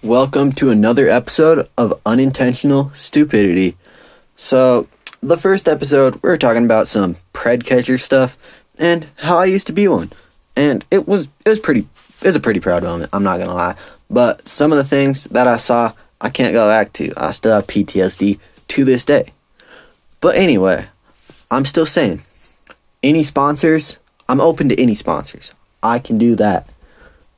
Welcome to another episode of Unintentional Stupidity. So, the first episode, we were talking about some pred catcher stuff and how I used to be one. And it was a pretty proud moment, I'm not gonna lie. But some of the things that I saw, I can't go back to. I still have PTSD to this day. But anyway, I'm still saying, any sponsors, I'm open to any sponsors. I can do that.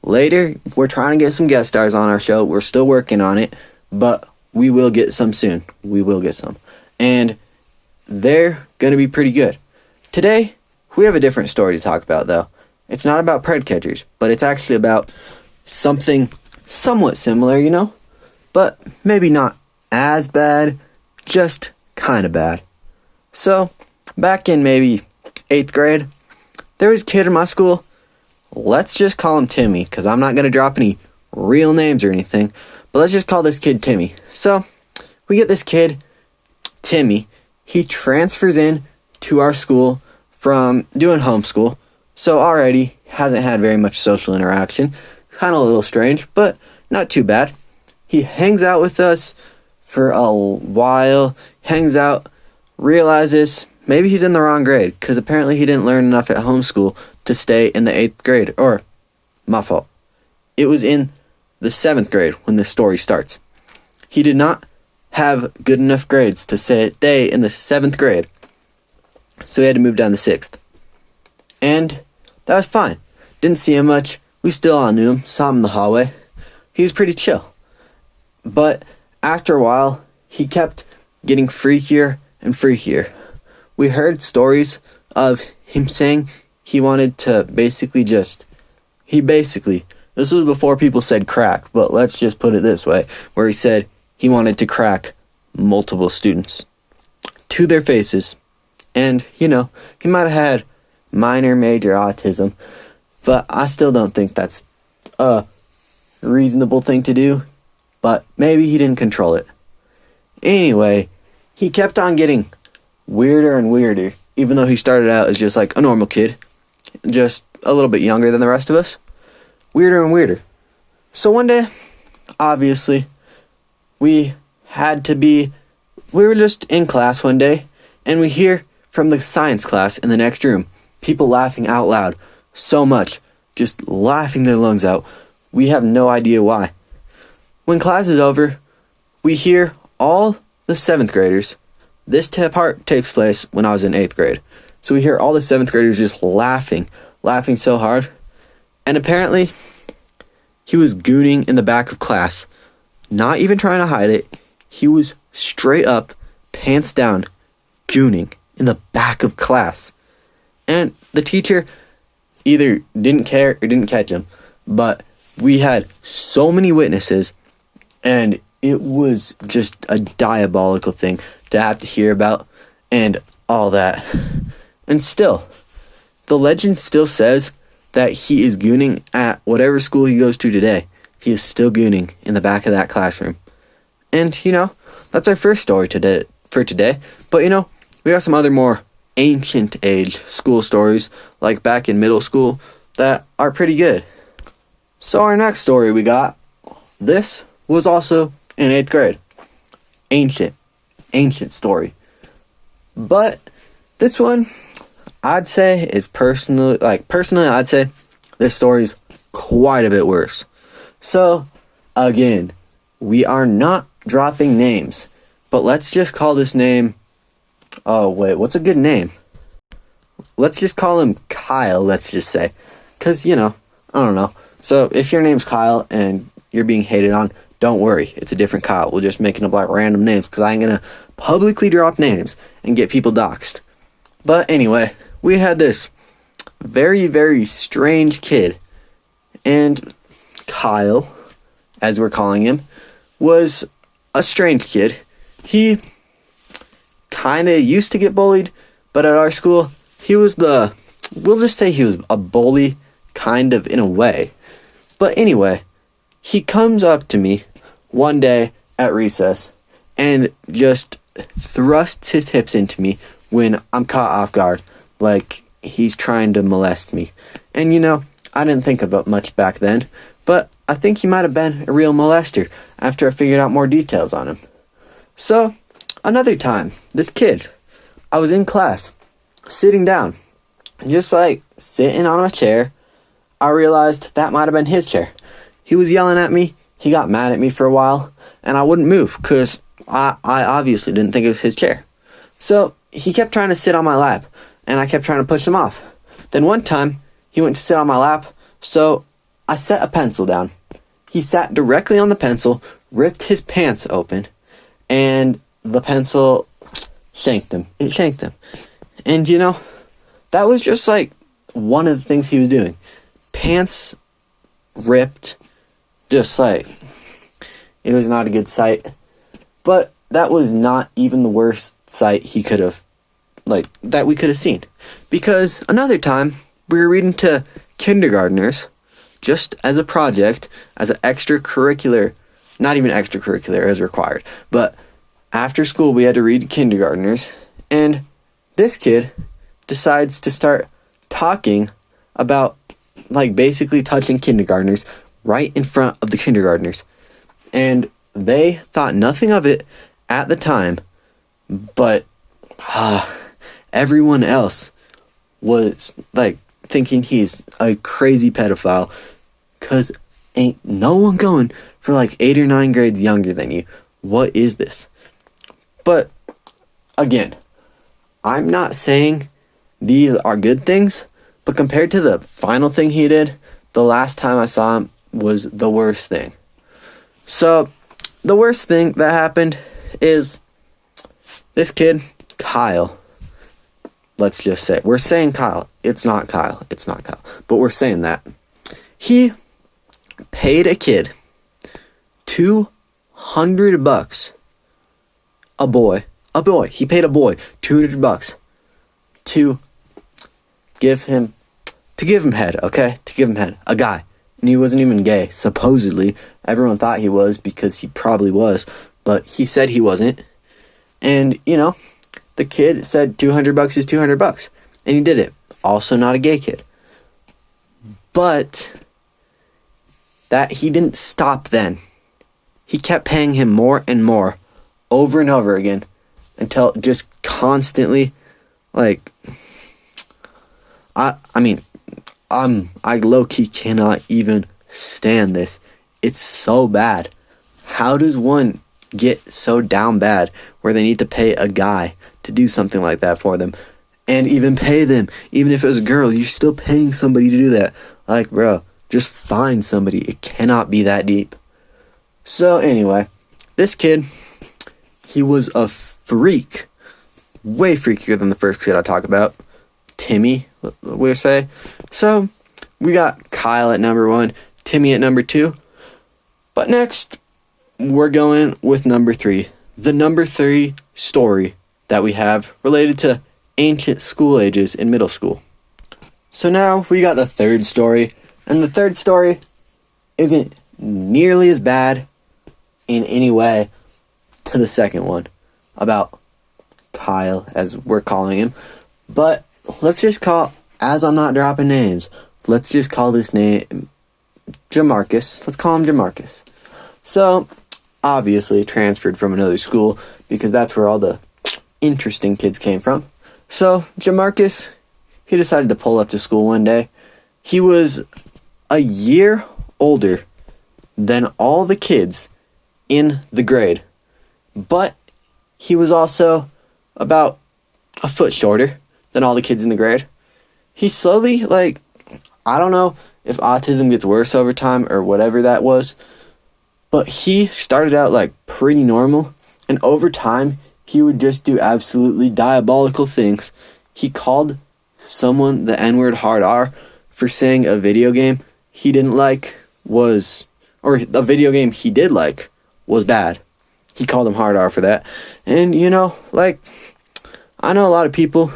Later, we're trying to get some guest stars on our show. We're still working on it, but we will get some soon. We will get some. And they're going to be pretty good. Today, we have a different story to talk about, though. It's not about pred catchers, but it's actually about something somewhat similar, but maybe not as bad, just kind of bad. So, back in maybe 8th grade, there was a kid in my school. Let's just call him Timmy, because I'm not going to drop any real names or anything. But let's just call this kid Timmy. So, we get this kid, Timmy. He transfers in to our school from doing homeschool. So, already hasn't had very much social interaction. Kind of a little strange, but not too bad. He hangs out with us for a while. Hangs out, realizes maybe he's in the wrong grade, because apparently he didn't learn enough at homeschool to stay in the 8th grade. Or, my fault. It was in the 7th grade when the story starts. He did not have good enough grades to stay in the 7th grade. So he had to move down to 6th. And that was fine. Didn't see him much. We still all knew him. Saw him in the hallway. He was pretty chill. But after a while, he kept getting freakier and freakier. We heard stories of him saying he wanted to this was before people said crack, but let's just put it this way, where he said he wanted to crack multiple students to their faces. And, he might have had minor, major autism, but I still don't think that's a reasonable thing to do, but maybe he didn't control it. Anyway, he kept on getting weirder and weirder, even though he started out as just like a normal kid, just a little bit younger than the rest of us. Weirder and weirder. So one day, obviously, we were just in class one day, and we hear from the science class in the next room, people laughing out loud so much, just laughing their lungs out. We have no idea why. When class is over, we hear all the 7th graders. This part takes place when I was in 8th grade. So we hear all the 7th graders just laughing so hard. And apparently, he was gooning in the back of class. Not even trying to hide it. He was straight up, pants down, gooning in the back of class. And the teacher either didn't care or didn't catch him. But we had so many witnesses, and it was just a diabolical thing to have to hear about and all that. And still, the legend still says that he is gooning at whatever school he goes to today. He is still gooning in the back of that classroom. And, that's our first story for today. But, we got some other more ancient age school stories, like back in middle school, that are pretty good. So our next story we got, this was also in 8th grade. Ancient story. But this one, I'd say is personally, I'd say this story's quite a bit worse. So, again, we are not dropping names, but let's just call this name, what's a good name? Let's just call him Kyle, let's just say. Because, I don't know. So, if your name's Kyle and you're being hated on, don't worry, it's a different Kyle. We're just making up like random names, because I ain't gonna publicly drop names and get people doxxed. But anyway, we had this very, very strange kid, and Kyle, as we're calling him, was a strange kid. He kind of used to get bullied, but at our school, we'll just say he was a bully, kind of, in a way. But anyway, he comes up to me one day at recess and just thrusts his hips into me when I'm caught off guard, like he's trying to molest me. And I didn't think about much back then, but I think he might have been a real molester after I figured out more details on him. So, another time, this kid, I was in class, sitting down, just like sitting on a chair. I realized that might have been his chair. He was yelling at me, he got mad at me for a while, and I wouldn't move because I obviously didn't think it was his chair. So, he kept trying to sit on my lap, and I kept trying to push him off. Then one time, he went to sit on my lap, so I set a pencil down. He sat directly on the pencil, ripped his pants open, and the pencil shanked him. It shanked him. And that was just like one of the things he was doing. Pants ripped, just like, it was not a good sight. But that was not even the worst sight he could have, that we could have seen. Because another time, we were reading to kindergartners, just as a project, as an extracurricular, not even extracurricular as required, but after school we had to read to kindergartners, and this kid decides to start talking about, basically touching kindergartners right in front of the kindergartners. And they thought nothing of it at the time, but everyone else was thinking he's a crazy pedophile, because ain't no one going for 8 or 9 grades younger than you. What is this? But again, I'm not saying these are good things, but compared to the final thing he did, the last time I saw him was the worst thing. So the worst thing that happened is this kid, Kyle. Let's just say, we're saying Kyle. It's not Kyle. But we're saying that. He paid a kid $200. A boy. He paid a boy $200 to give him head, okay? To give him head. A guy. And he wasn't even gay, supposedly. Everyone thought he was because he probably was. But he said he wasn't. And, the kid said $200 is $200. And he did it. Also not a gay kid. But that he didn't stop then. He kept paying him more and more over and over again until just constantly I low-key cannot even stand this. It's so bad. How does one get so down bad where they need to pay a guy to do something like that for them? And even pay them. Even if it was a girl, you're still paying somebody to do that. Bro, just find somebody. It cannot be that deep. So anyway, this kid, he was a freak. Way freakier than the first kid I talk about. Timmy, we'll say. So, we got Kyle at number 1, Timmy at number 2. But next, we're going with number 3. The number 3 story that we have related to ancient school ages in middle school. So now, we got the third story. And the third story isn't nearly as bad in any way to the second one about Kyle, as we're calling him. But let's just call, as I'm not dropping names, let's just call this name Jamarcus. Let's call him Jamarcus. So, obviously transferred from another school because that's where all the interesting kids came from. So, Jamarcus, he decided to pull up to school one day. He was a year older than all the kids in the grade. But he was also about a foot shorter than all the kids in the grade. He slowly, I don't know if autism gets worse over time or whatever that was, but he started out pretty normal, and over time he would just do absolutely diabolical things. He called someone the N-word hard R for saying a video game he didn't like was, or a video game he did like was bad. He called him hard R for that. And, I know a lot of people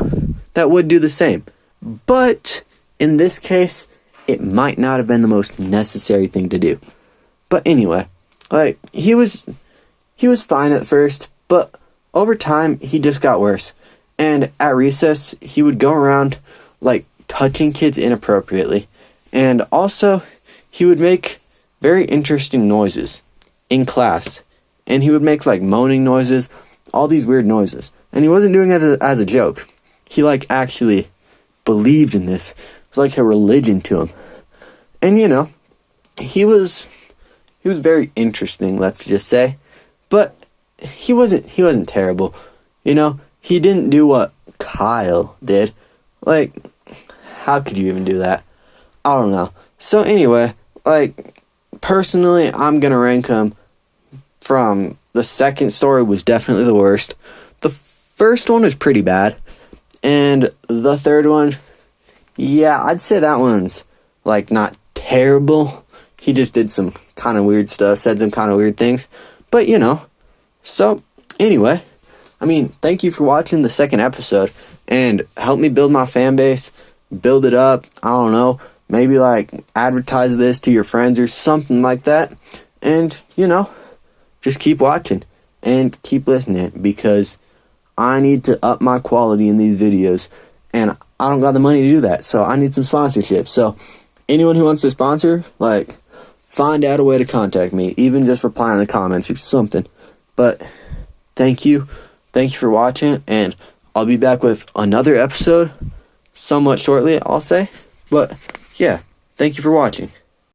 that would do the same. But in this case, it might not have been the most necessary thing to do. But anyway, he was fine at first, but over time, he just got worse. And at recess, he would go around, touching kids inappropriately. And also, he would make very interesting noises in class. And he would make like moaning noises, all these weird noises. And he wasn't doing it as a joke. He like actually believed in this. It was like a religion to him. And he was very interesting, let's just say. But he wasn't terrible. He didn't do what Kyle did. Like, how could you even do that? I don't know. So anyway, like, personally, I'm gonna rank him from the second story was definitely the worst. The first one was pretty bad. And the third one, yeah, I'd say that one's, like, not terrible. He just did some kind of weird stuff, said some kind of weird things. But, so, anyway, thank you for watching the second episode. And help me build my fan base, build it up, I don't know, maybe, like, advertise this to your friends or something like that. And, just keep watching and keep listening, because I need to up my quality in these videos, and I don't got the money to do that, so I need some sponsorship. So anyone who wants to sponsor, like, find out a way to contact me, even just reply in the comments or something. But thank you for watching, and I'll be back with another episode somewhat shortly, I'll say. But yeah, thank you for watching.